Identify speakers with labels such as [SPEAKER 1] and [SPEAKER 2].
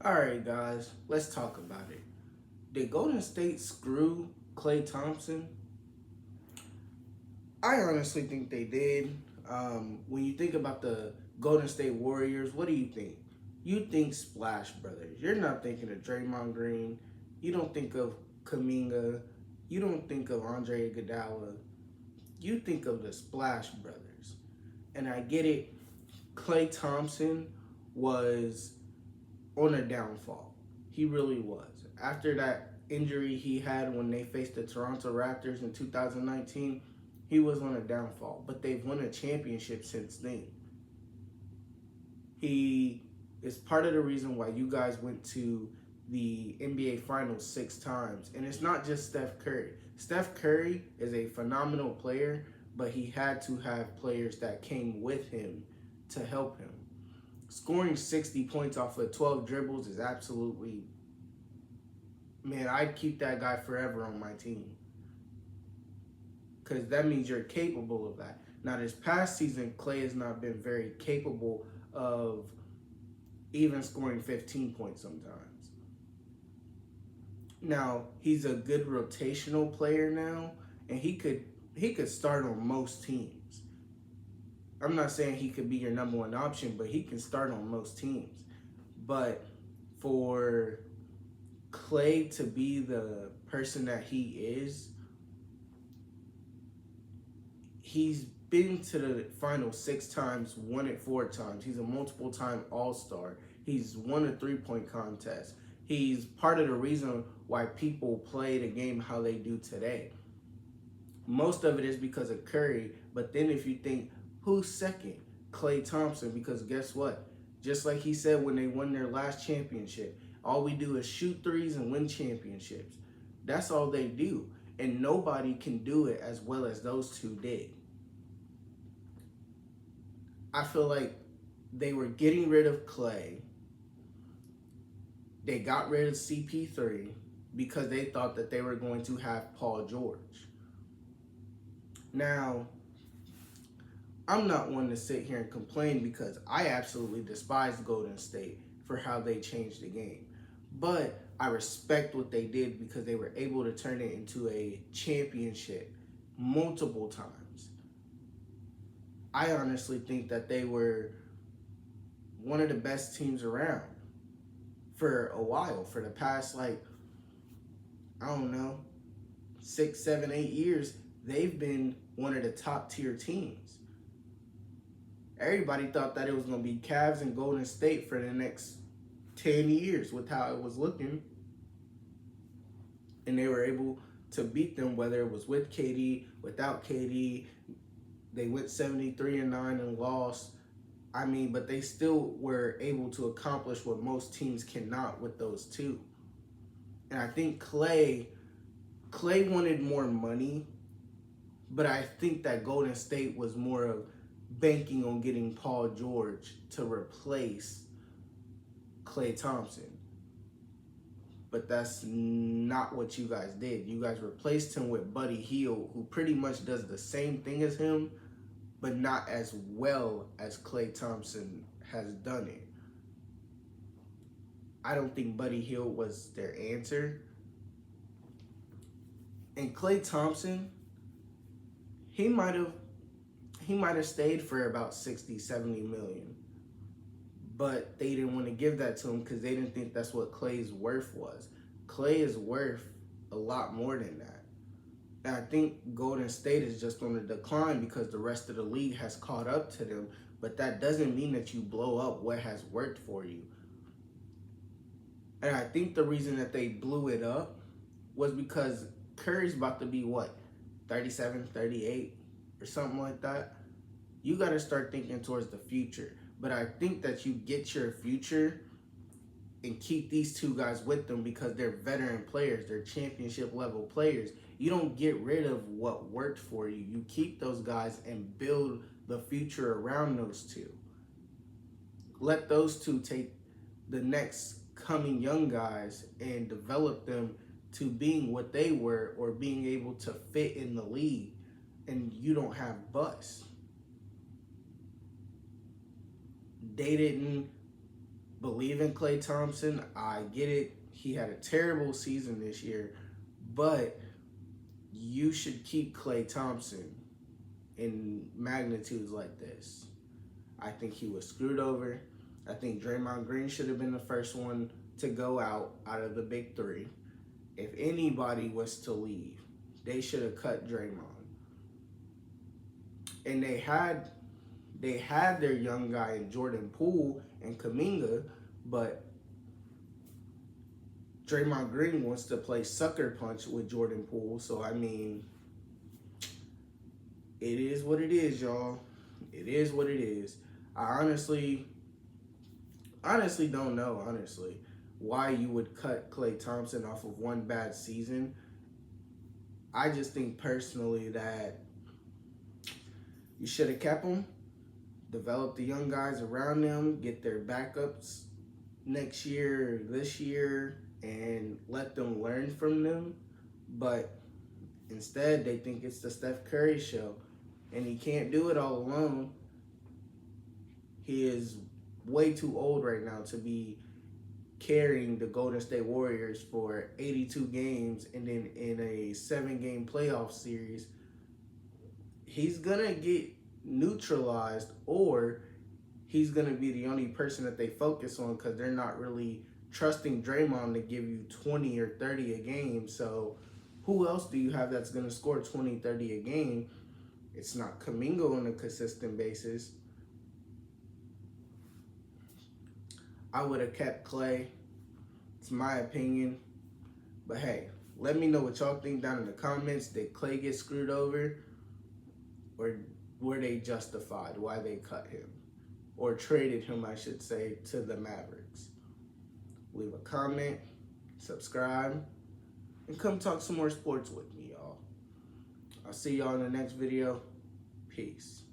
[SPEAKER 1] All right, guys, let's talk about it. Did Golden State screw Klay Thompson? I honestly think they did. When you think about the Golden State Warriors, what do you think? You think Splash Brothers. You're not thinking of Draymond Green. You don't think of Kaminga. You don't think of Andre Iguodala. You think of the Splash Brothers. And I get it. Klay Thompson was on a downfall. He really was. After that injury he had when they faced the Toronto Raptors in 2019, he was on a downfall. But they've won a championship since then. He is part of the reason why you guys went to the NBA Finals 6 times. And it's not just Steph Curry. Steph Curry is a phenomenal player, but he had to have players that came with him to help him. Scoring 60 points off of 12 dribbles is absolutely, man, I'd keep that guy forever on my team. Because that means you're capable of that. Now, this past season, Klay has not been very capable of even scoring 15 points sometimes. Now, he's a good rotational player now, and he could start on most teams. I'm not saying he could be your number one option, but he can start on most teams. But for Klay to be the person that he is, he's been to the final 6 times, won it 4 times. He's a multiple-time All-Star. He's won a three-point contest. He's part of the reason why people play the game how they do today. Most of it is because of Curry, but then if you think, who's second? Klay Thompson, because guess what? Just like he said when they won their last championship, all we do is shoot threes and win championships. That's all they do. And nobody can do it as well as those two did. I feel like they were getting rid of Klay. They got rid of CP3 because they thought that they were going to have Paul George. Now, I'm not one to sit here and complain because I absolutely despise Golden State for how they changed the game. But I respect what they did because they were able to turn it into a championship multiple times. I honestly think that they were one of the best teams around for a while. For the past, I don't know, 6, 7, 8 years, they've been one of the top tier teams. Everybody thought that it was going to be Cavs and Golden State for the next 10 years with how it was looking. And they were able to beat them, whether it was with KD, without KD. They went 73-9 and lost. But they still were able to accomplish what most teams cannot with those two. And I think Klay wanted more money, but I think that Golden State was more of banking on getting Paul George to replace Klay Thompson. But that's not what you guys did. You guys replaced him with Buddy Hield, who pretty much does the same thing as him, but not as well as Klay Thompson has done it. I don't think Buddy Hield was their answer. And Klay Thompson, he might have stayed for about 60, 70 million. But they didn't want to give that to him because they didn't think that's what Klay's worth was. Klay is worth a lot more than that. And I think Golden State is just on the decline because the rest of the league has caught up to them. But that doesn't mean that you blow up what has worked for you. And I think the reason that they blew it up was because Curry's about to be, 37, 38 or something like that? You got to start thinking towards the future. But I think that you get your future and keep these two guys with them because they're veteran players. They're championship level players. You don't get rid of what worked for you. You keep those guys and build the future around those two. Let those two take the next coming young guys and develop them to being what they were or being able to fit in the league, and you don't have busts. They didn't believe in Klay Thompson. I get it. He had a terrible season this year, but you should keep Klay Thompson in magnitudes like this. I think he was screwed over. I think Draymond Green should have been the first one to go out of the big three. If anybody was to leave, they should have cut Draymond. And they had their young guy in Jordan Poole and Kuminga, but Draymond Green wants to play sucker punch with Jordan Poole. So, I mean, it is what it is, y'all. It is what it is. I honestly don't know, why you would cut Klay Thompson off of one bad season. I just think personally that you should have kept him, develop the young guys around them, get their backups next year, this year, and let them learn from them. But instead, they think it's the Steph Curry show, and he can't do it all alone. He is way too old right now to be carrying the Golden State Warriors for 82 games, and then in a 7-game playoff series, he's gonna get neutralized, or he's gonna be the only person that they focus on because they're not really trusting Draymond to give you 20 or 30 a game. So who else do you have that's gonna score 20, 30 a game? It's not Kuminga on a consistent basis. I would have kept Klay. It's my opinion. But hey, let me know what y'all think down in the comments. Did Klay get screwed over? Or were they justified why they cut him? Or traded him, I should say, to the Mavericks. Leave a comment, subscribe, and come talk some more sports with me, y'all. I'll see y'all in the next video. Peace.